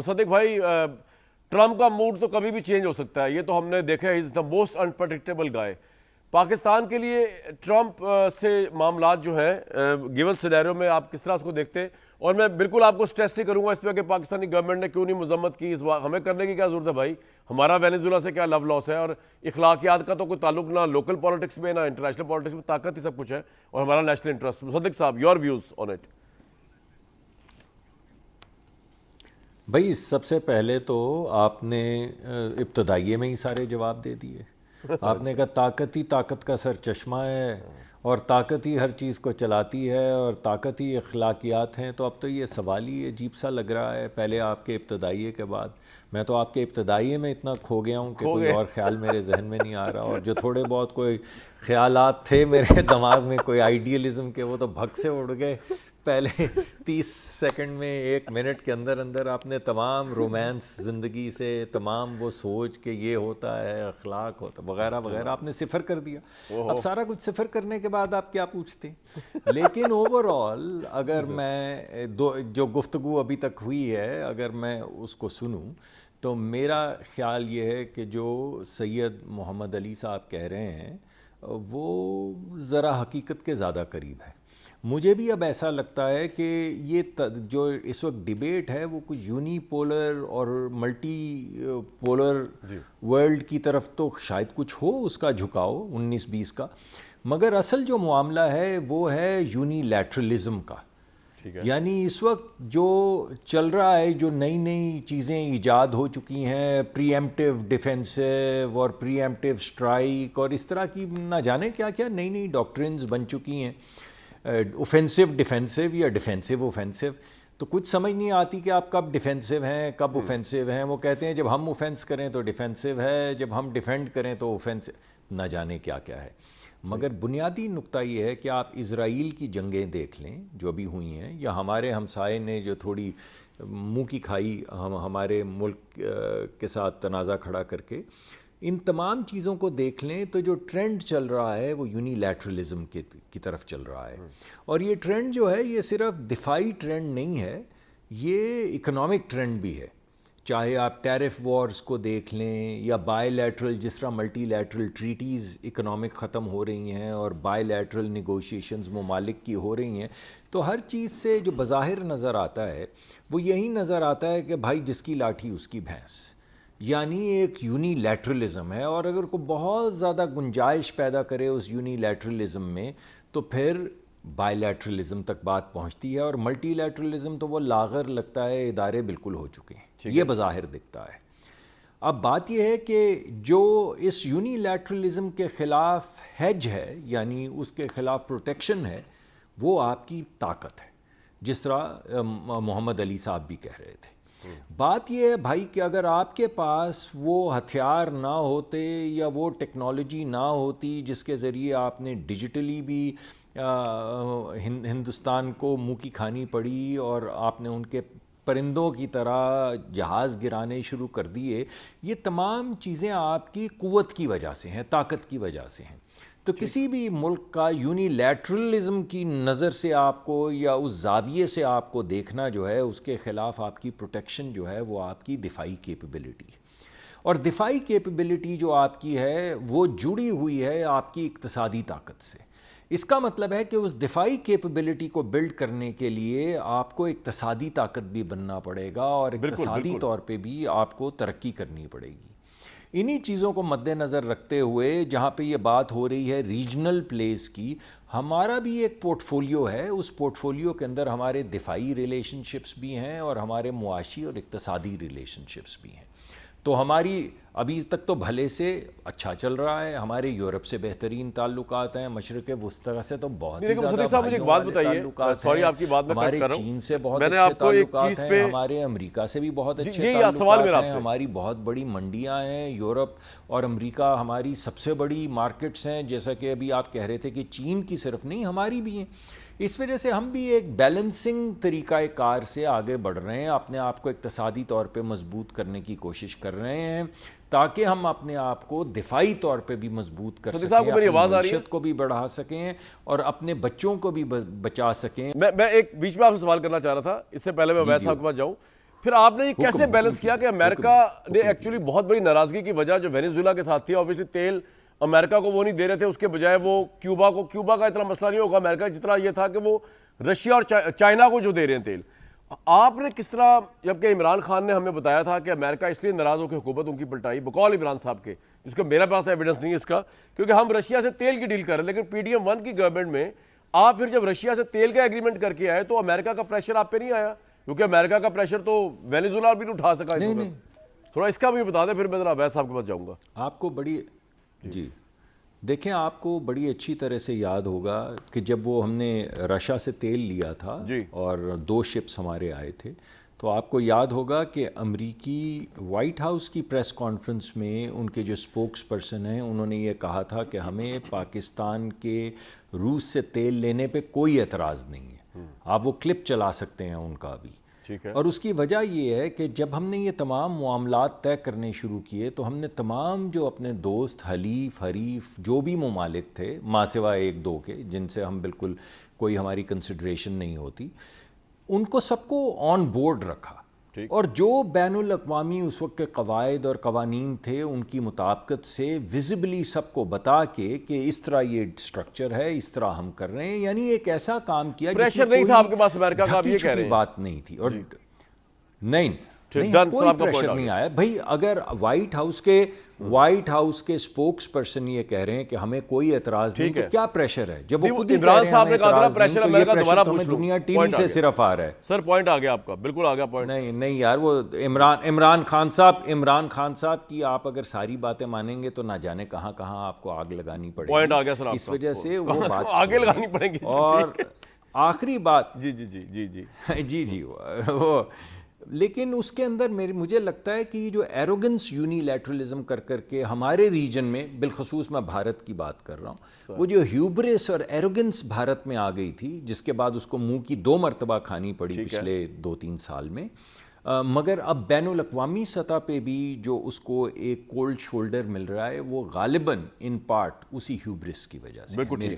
صدیق بھائی، ٹرمپ کا موڈ تو کبھی بھی چینج ہو سکتا ہے، یہ تو ہم نے دیکھا ہے. از دا موسٹ انپریڈکٹیبل گائے. پاکستان کے لیے ٹرمپ سے معاملات جو ہیں گیون سینیریو میں آپ کس طرح اس کو دیکھتے ہیں؟ اور میں بالکل آپ کو سٹریس نہیں کروں گا اس پہ کہ پاکستانی گورنمنٹ نے کیوں نہیں مذمت کی. اس بات ہمیں کرنے کی کیا ضرورت ہے بھائی؟ ہمارا وینیزویلا سے کیا لو لاس ہے؟ اور اخلاقیات کا تو کوئی تعلق نہ لوکل پالیٹکس میں نہ انٹرنیشنل پالیٹکس میں. طاقت ہی سب کچھ ہے اور ہمارا نیشنل انٹرسٹ. صدیق صاحب، یور ویوز آن اٹ. بھائی سب سے پہلے تو آپ نے ابتدائیے میں ہی سارے جواب دے دیے. آپ نے کہا طاقت ہی طاقت کا سر چشمہ ہے اور طاقت ہی ہر چیز کو چلاتی ہے اور طاقت ہی اخلاقیات ہیں. تو اب تو یہ سوال ہی عجیب سا لگ رہا ہے. پہلے آپ کے ابتدائیے کے بعد میں تو آپ کے ابتدائیے میں اتنا کھو گیا ہوں کہ کوئی اور خیال میرے ذہن میں نہیں آ رہا. اور جو تھوڑے بہت کوئی خیالات تھے میرے دماغ میں کوئی آئیڈیلزم کے، وہ تو بھگ سے اڑ گئے. پہلے 30 سیکنڈ میں 1 منٹ کے اندر اندر آپ نے تمام رومانس زندگی سے، تمام وہ سوچ کہ یہ ہوتا ہے، اخلاق ہوتا وغیرہ وغیرہ آپ نے صفر کر دیا. اب سارا کچھ صفر کرنے کے بعد آپ کیا پوچھتے ہیں؟ لیکن اوور آل اگر میں جو گفتگو ابھی تک ہوئی ہے اگر میں اس کو سنوں تو میرا خیال یہ ہے کہ جو سید محمد علی صاحب کہہ رہے ہیں وہ ذرا حقیقت کے زیادہ قریب ہے. مجھے بھی اب ایسا لگتا ہے کہ یہ جو اس وقت ڈیبیٹ ہے وہ کچھ یونی پولر اور ملٹی پولر ورلڈ کی طرف تو شاید کچھ ہو اس کا جھکاؤ 19-20 کا، مگر اصل جو معاملہ ہے وہ ہے یونی لیٹرلزم کا. یعنی اس وقت جو چل رہا ہے، جو نئی نئی چیزیں ایجاد ہو چکی ہیں، پری ایمپٹیو ڈیفینسو اور پری ایمپٹیو سٹرائک اور اس طرح کی نہ جانے کیا کیا نئی نئی ڈاکٹرنز بن چکی ہیں، اوفینسو ڈیفینسو یا ڈیفینسو اوفینسو. تو کچھ سمجھ نہیں آتی کہ آپ کب ڈیفینسو ہیں کب اوفینسو ہیں. وہ کہتے ہیں جب ہم اوفینس کریں تو ڈیفینسو ہے، جب ہم ڈیفینڈ کریں تو اوفینسو، نہ جانے کیا کیا ہے. مگر بنیادی نقطہ یہ ہے کہ آپ اسرائیل کی جنگیں دیکھ لیں جو ابھی ہوئی ہیں، یا ہمارے ہمسائے نے جو تھوڑی منہ کی کھائی ہمارے ملک کے ساتھ تنازع کھڑا کر کے، ان تمام چیزوں کو دیکھ لیں تو جو ٹرینڈ چل رہا ہے وہ یونی لیٹرلزم کی طرف چل رہا ہے. اور یہ ٹرینڈ جو ہے یہ صرف دفاعی ٹرینڈ نہیں ہے، یہ اکنامک ٹرینڈ بھی ہے. چاہے آپ ٹیرف وارز کو دیکھ لیں یا بائی لیٹرل، جس طرح ملٹی لیٹرل ٹریٹیز اکنامک ختم ہو رہی ہیں اور بائی لیٹرل نیگوشیشنز ممالک کی ہو رہی ہیں، تو ہر چیز سے جو بظاہر نظر آتا ہے وہ یہی نظر آتا ہے کہ بھائی جس کی لاٹھی اس کی بھینس، یعنی ایک یونی لیٹرلزم ہے. اور اگر کوئی بہت زیادہ گنجائش پیدا کرے اس یونی لیٹرلزم میں تو پھر بائی لیٹرلزم تک بات پہنچتی ہے. اور ملٹی لیٹرلزم تو وہ لاغر لگتا ہے، ادارے بالکل ہو چکے ہیں، یہ بظاہر دکھتا ہے. اب بات یہ ہے کہ جو اس یونی لیٹرلزم کے خلاف ہیج ہے، یعنی اس کے خلاف پروٹیکشن ہے، وہ آپ کی طاقت ہے، جس طرح محمد علی صاحب بھی کہہ رہے تھے. بات یہ ہے بھائی کہ اگر آپ کے پاس وہ ہتھیار نہ ہوتے یا وہ ٹیکنالوجی نہ ہوتی جس کے ذریعے آپ نے ڈیجیٹلی بھی ہندوستان کو منہ کی کھانی پڑی اور آپ نے ان کے پرندوں کی طرح جہاز گرانے شروع کر دیے، یہ تمام چیزیں آپ کی قوت کی وجہ سے ہیں، طاقت کی وجہ سے ہیں. تو کسی بھی ملک کا یونی لیٹرلزم کی نظر سے آپ کو یا اس زاویے سے آپ کو دیکھنا جو ہے، اس کے خلاف آپ کی پروٹیکشن جو ہے وہ آپ کی دفاعی کیپیبلٹی ہے. اور دفاعی کیپیبلٹی جو آپ کی ہے وہ جڑی ہوئی ہے آپ کی اقتصادی طاقت سے. اس کا مطلب ہے کہ اس دفاعی کیپیبلٹی کو بلڈ کرنے کے لیے آپ کو اقتصادی طاقت بھی بننا پڑے گا اور اقتصادی طور پہ بھی آپ کو ترقی کرنی پڑے گی. انہی چیزوں کو مد نظر رکھتے ہوئے جہاں پہ یہ بات ہو رہی ہے ریجنل پلیز کی، ہمارا بھی ایک پورٹ فولیو ہے. اس پورٹ فولیو کے اندر ہمارے دفاعی ریلیشن شپس بھی ہیں اور ہمارے معاشی اور اقتصادی ریلیشن شپس بھی ہیں. تو ہماری ابھی تک تو بھلے سے اچھا چل رہا ہے، ہمارے یورپ سے بہترین تعلقات ہیں، مشرق وسطیٰ سے تو بہت ہی زیادہ تعلقات ہیں، ہمارے چین سے بہت اچھے تعلقات ہیں، ہمارے امریکہ سے بھی بہت اچھے تعلقات ہیں، ہماری بہت بڑی منڈیاں ہیں. یورپ اور امریکہ ہماری سب سے بڑی مارکیٹس ہیں، جیسا کہ ابھی آپ کہہ رہے تھے کہ چین کی صرف نہیں ہماری بھی ہیں. اس وجہ سے ہم بھی ایک بیلنسنگ طریقہ کار سے آگے بڑھ رہے ہیں، اپنے آپ کو اقتصادی طور پہ مضبوط کرنے کی کوشش کر رہے ہیں تاکہ ہم اپنے آپ کو دفاعی طور پہ بھی مضبوط کر سکیں، اپنی معیشت کو بھی بڑھا سکیں اور اپنے بچوں کو بھی بچا سکیں. میں ایک بیچ میں آپ سے سوال کرنا چاہ رہا تھا، اس سے پہلے میں ویس صاحب کے پاس جاؤں. پھر آپ نے یہ کیسے بیلنس کیا کہ امریکہ نے ایکچولی بہت بڑی ناراضگی کی وجہ جو وینیزویلا کے ساتھ تھی، آبویسلی تیل امریکہ کو وہ نہیں دے رہے تھے، اس کے بجائے وہ کیوبا کا اتنا مسئلہ نہیں ہوگا امریکہ جتنا یہ تھا کہ وہ رشیا اور چائنا کو جو دے رہے ہیں تیل. آپ نے کس طرح، جبکہ عمران خان نے ہمیں بتایا تھا کہ امریکہ اس لیے ناراض ہو کے حکومت ان کی پلٹائی بقول عمران صاحب کے، جس کو میرے پاس ایویڈنس نہیں ہے اس کا، کیونکہ ہم رشیا سے تیل کی ڈیل کر رہے ہیں، لیکن پی ڈی ایم 1 کی گورنمنٹ میں آپ پھر جب رشیا سے تیل کا ایگریمنٹ کر کے آئے تو امریکہ کا پریشر آپ پہ نہیں آیا؟ کیونکہ امریکہ کا پریشر تو وینیزویلا بھی نہیں اٹھا سکا. تھوڑا اس کا بھی بتا دیں، پھر میں ذرا ویس صاحب کے پاس جاؤں گا. آپ کو بڑی جی دیکھیں، آپ کو بڑی اچھی طرح سے یاد ہوگا کہ جب وہ ہم نے رشیا سے تیل لیا تھا اور 2 شپس ہمارے آئے تھے، تو آپ کو یاد ہوگا کہ امریکی وائٹ ہاؤس کی پریس کانفرنس میں ان کے جو سپوکس پرسن ہیں انہوں نے یہ کہا تھا کہ ہمیں پاکستان کے روس سے تیل لینے پہ کوئی اعتراض نہیں ہے. آپ وہ کلپ چلا سکتے ہیں ان کا بھی. اور اس کی وجہ یہ ہے کہ جب ہم نے یہ تمام معاملات طے کرنے شروع کیے تو ہم نے تمام جو اپنے دوست، حریف جو بھی ممالک تھے، ماں سوا 1-2 کے جن سے ہم بالکل کوئی ہماری کنسیڈریشن نہیں ہوتی، ان کو سب کو آن بورڈ رکھا. اور جو بین الاقوامی اس وقت کے قواعد اور قوانین تھے ان کی مطابقت سے ویزیبلی سب کو بتا کے کہ اس طرح یہ سٹرکچر ہے، اس طرح ہم کر رہے ہیں. یعنی ایک ایسا کام کیا پریشر نہیں تھا آپ کے پاس امریکہ کا، یہ کہہ رہے ہیں بات نہیں تھی. اور نہیں کوئی پریشر نہیں آیا بھائی. اگر وائٹ ہاؤس کے سپوکس پرسن یہ کہہ رہے ہیں کہ ہمیں کوئی اعتراض نہیں، تو کیا پریشر ہے؟ جب وہ خود ہی عمران صاحب نے کہا تھا پریشر امریکہ دوبارہ ہمیں دنیا ٹی وی سے صرف آ رہا ہے. سر پوائنٹ آ گیا آپ کا، بالکل آ گیا پوائنٹ. نہیں یار، وہ عمران خان صاحب کی آپ اگر ساری باتیں مانیں گے تو نہ جانے کہاں آپ کو آگ لگانی پڑے گی. پوائنٹ آ گیا سر، اس وجہ سے وہ بات آگے لگانی پڑے گی. اور آخری بات جی وہ، لیکن اس کے اندر مجھے لگتا ہے کہ جو ایروگنس یونیلیٹرلزم کر کے ہمارے ریجن میں، بالخصوص میں بھارت کی بات کر رہا ہوں، وہ جو ہیوبرس اور ایروگنس بھارت میں آ گئی تھی، جس کے بعد اس کو منہ کی 2 مرتبہ کھانی پڑی پچھلے 2-3 سال میں. مگر اب بین الاقوامی سطح پہ بھی جو اس کو ایک کولڈ شولڈر مل رہا ہے وہ غالباً ان پارٹ اسی ہیوبرس کی وجہ سے.